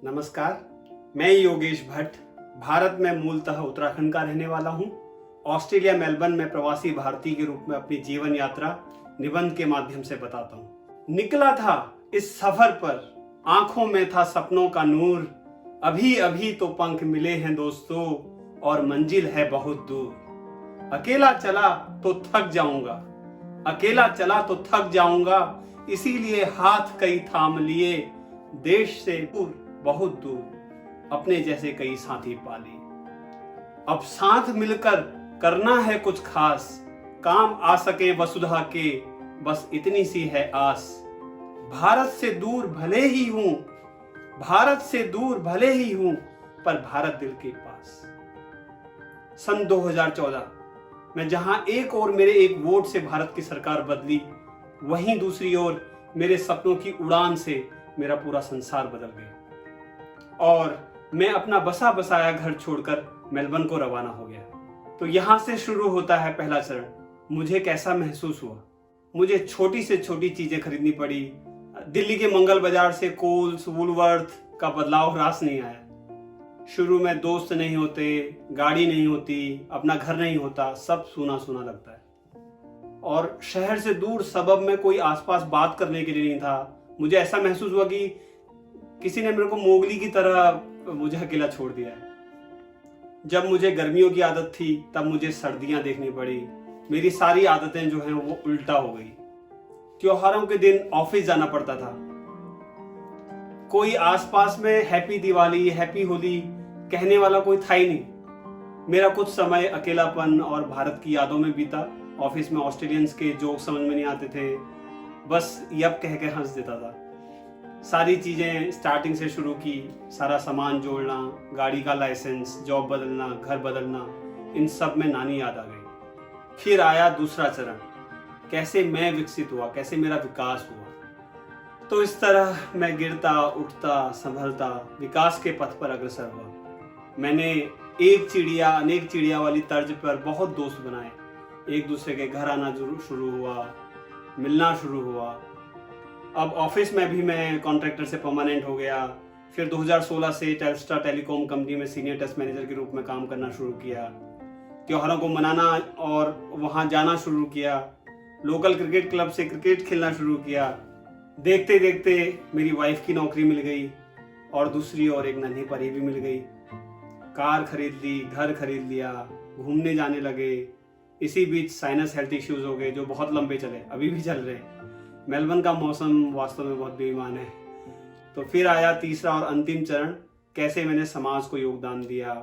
नमस्कार, मैं योगेश भट्ट भारत में मूलतः उत्तराखंड का रहने वाला हूँ। ऑस्ट्रेलिया मेलबर्न में प्रवासी भारतीय के रूप में अपनी जीवन यात्रा निबंध के माध्यम से बताता हूँ। निकला था इस सफर पर, आंखों में था सपनों का नूर, अभी अभी तो पंख मिले हैं दोस्तों और मंजिल है बहुत दूर। अकेला चला तो थक जाऊंगा, अकेला चला तो थक जाऊंगा, इसीलिए हाथ कई थाम लिए, देश से दूर बहुत दूर अपने जैसे कई साथी पा लिए। अब साथ मिलकर करना है कुछ खास, काम आ सके वसुधा के, बस इतनी सी है आस। भारत से दूर भले ही हूं, भारत से दूर भले ही हूं, पर भारत दिल के पास। सन 2014 में जहां एक ओर मेरे एक वोट से भारत की सरकार बदली, वहीं दूसरी ओर मेरे सपनों की उड़ान से मेरा पूरा संसार बदल गया और मैं अपना बसा बसाया घर छोड़कर मेलबर्न को रवाना हो गया। तो यहां से शुरू होता है पहला चरण। मुझे कैसा महसूस हुआ? मुझे छोटी से छोटी चीजें खरीदनी पड़ी। दिल्ली के मंगल बाजार से कोल्स वुलवर्थ का बदलाव रास नहीं आया। शुरू में दोस्त नहीं होते, गाड़ी नहीं होती, अपना घर नहीं होता, सब सूना सूना लगता है। और शहर से दूर सबब में कोई आसपास बात करने के लिए नहीं था। मुझे ऐसा महसूस हुआ कि किसी ने मेरे को मोगली की तरह मुझे अकेला छोड़ दिया है। जब मुझे गर्मियों की आदत थी तब मुझे सर्दियां देखनी पड़ी। मेरी सारी आदतें जो हैं वो उल्टा हो गई। त्योहारों के दिन ऑफिस जाना पड़ता था। कोई आसपास में हैप्पी दिवाली, हैप्पी होली कहने वाला कोई था ही नहीं। मेरा कुछ समय अकेलापन और भारत की यादों में बीता। ऑफिस में ऑस्ट्रेलियंस के जोक समझ में नहीं आते थे, बस यप कह के हंस देता था। सारी चीजें स्टार्टिंग से शुरू की, सारा सामान जोड़ना, गाड़ी का लाइसेंस, जॉब बदलना, घर बदलना, इन सब में नानी याद आ गई। फिर आया दूसरा चरण, कैसे मैं विकसित हुआ, कैसे मेरा विकास हुआ। तो इस तरह मैं गिरता उठता संभलता विकास के पथ पर अग्रसर हुआ। मैंने एक चिड़िया अनेक चिड़िया वाली तर्ज पर बहुत दोस्त बनाए। एक दूसरे के घर आना शुरू हुआ, मिलना शुरू हुआ। अब ऑफिस में भी मैं कॉन्ट्रैक्टर से परमानेंट हो गया। फिर 2016 से टेलस्ट्रा टेलीकॉम कंपनी में सीनियर टेस्ट मैनेजर के रूप में काम करना शुरू किया। त्योहारों को मनाना और वहां जाना शुरू किया। लोकल क्रिकेट क्लब से क्रिकेट खेलना शुरू किया। देखते देखते मेरी वाइफ की नौकरी मिल गई और दूसरी ओर एक नन्ही परी भी मिल गई। कार खरीद ली, घर खरीद लिया, घूमने जाने लगे। इसी बीच साइनस हेल्थ इश्यूज हो गए जो बहुत लंबे चले, अभी भी चल रहे हैं। मेलबर्न का मौसम वास्तव में बहुत बेईमान है। तो फिर आया तीसरा और अंतिम चरण, कैसे मैंने समाज को योगदान दिया।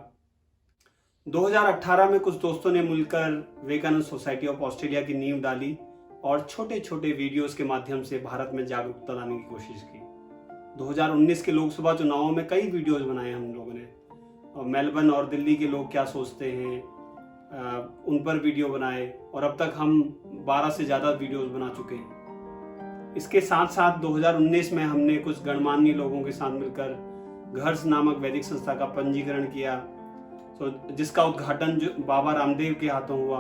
2018 में कुछ दोस्तों ने मिलकर विवेकानंद सोसाइटी ऑफ ऑस्ट्रेलिया की नींव डाली और छोटे छोटे वीडियोस के माध्यम से भारत में जागरूकता लाने की कोशिश की। 2019 के लोकसभा चुनावों में कई वीडियोस बनाए हम लोगों ने, और मेलबर्न और दिल्ली के लोग क्या सोचते हैं उन पर वीडियो बनाए, और अब तक हम 12 से ज़्यादा वीडियोस बना चुके हैं। इसके साथ साथ 2019 में हमने कुछ गणमान्य लोगों के साथ मिलकर घर्ष नामक वैदिक संस्था का पंजीकरण किया, तो जिसका उद्घाटन जो बाबा रामदेव के हाथों हुआ।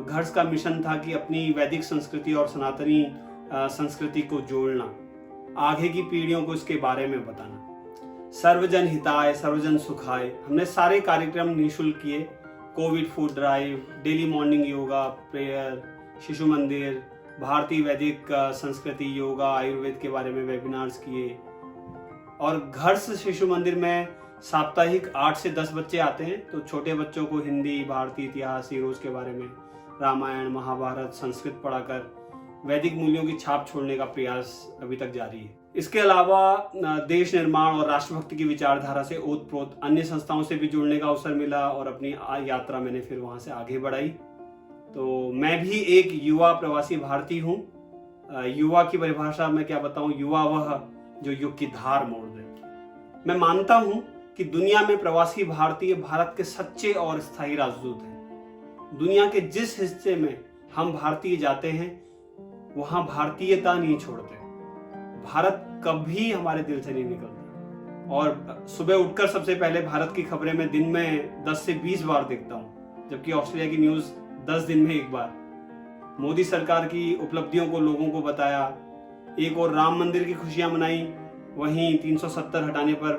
घर्ष का मिशन था कि अपनी वैदिक संस्कृति और सनातनी संस्कृति को जोड़ना, आगे की पीढ़ियों को इसके बारे में बताना। सर्वजन हिताय सर्वजन सुखाय, हमने सारे कार्यक्रम निःशुल्क किए। Covid food drive, daily morning yoga prayer, शिशु मंदिर, भारतीय वैदिक संस्कृति, योगा, आयुर्वेद के बारे में वेबिनार्स किए। और घर्ष शिशु मंदिर में साप्ताहिक 8 से 10 बच्चे आते हैं, तो छोटे बच्चों को हिंदी, भारतीय इतिहास, हीरोज के बारे में, रामायण, महाभारत, संस्कृत पढ़ाकर वैदिक मूल्यों की छाप छोड़ने का प्रयास अभी तक जारी है। इसके अलावा देश निर्माण और राष्ट्रभक्ति की विचारधारा से ओतप्रोत अन्य संस्थाओं से भी जुड़ने का अवसर मिला और अपनी यात्रा मैंने फिर वहां से आगे बढ़ाई। तो मैं भी एक युवा प्रवासी भारतीय हूँ। युवा की परिभाषा में क्या बताऊं, युवा वह जो युग की धार मोड़ दे। मैं मानता हूं कि दुनिया में प्रवासी भारतीय भारत के सच्चे और स्थायी राजदूत हैं। दुनिया के जिस हिस्से में हम भारतीय जाते हैं वहां भारतीयता नहीं छोड़ते। भारत कभी हमारे दिल से नहीं निकलता। और सुबह उठकर सबसे पहले भारत की खबरें मैं दिन में 10 से 20 बार देखता हूं, जबकि ऑस्ट्रेलिया की न्यूज 10 दिन में एक बार। मोदी सरकार की उपलब्धियों को लोगों को बताया। एक और राम मंदिर की खुशियां मनाई, वहीं 370 हटाने पर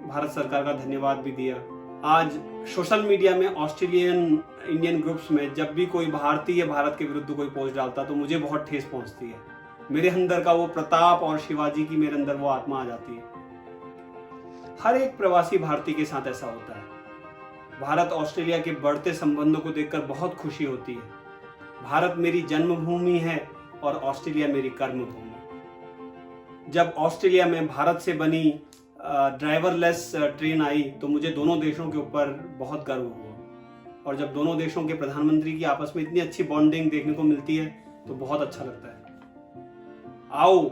भारत सरकार का धन्यवाद भी दिया। आज सोशल मीडिया में ऑस्ट्रेलियन इंडियन ग्रुप्स में जब भी कोई भारतीय भारत के विरुद्ध कोई पोस्ट डालता तो मुझे बहुत ठेस पहुंचती है। मेरे अंदर का वो प्रताप और शिवाजी की मेरे अंदर वो आत्मा आ जाती है। हर एक प्रवासी भारतीय के साथ ऐसा होता है। भारत ऑस्ट्रेलिया के बढ़ते संबंधों को देखकर बहुत खुशी होती है। भारत मेरी जन्मभूमि है और ऑस्ट्रेलिया मेरी कर्मभूमि। जब ऑस्ट्रेलिया में भारत से बनी ड्राइवरलेस ट्रेन आई तो मुझे दोनों देशों के ऊपर बहुत गर्व हुआ, और जब दोनों देशों के प्रधानमंत्री की आपस में इतनी अच्छी बॉन्डिंग देखने को मिलती है तो बहुत अच्छा लगता है। आओ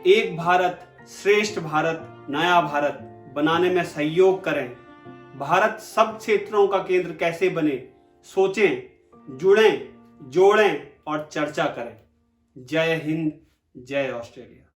एक भारत श्रेष्ठ भारत नया भारत बनाने में सहयोग करें। भारत सब क्षेत्रों का केंद्र कैसे बने, सोचें, जुड़ें, जोड़ें और चर्चा करें। जय हिंद, जय ऑस्ट्रेलिया।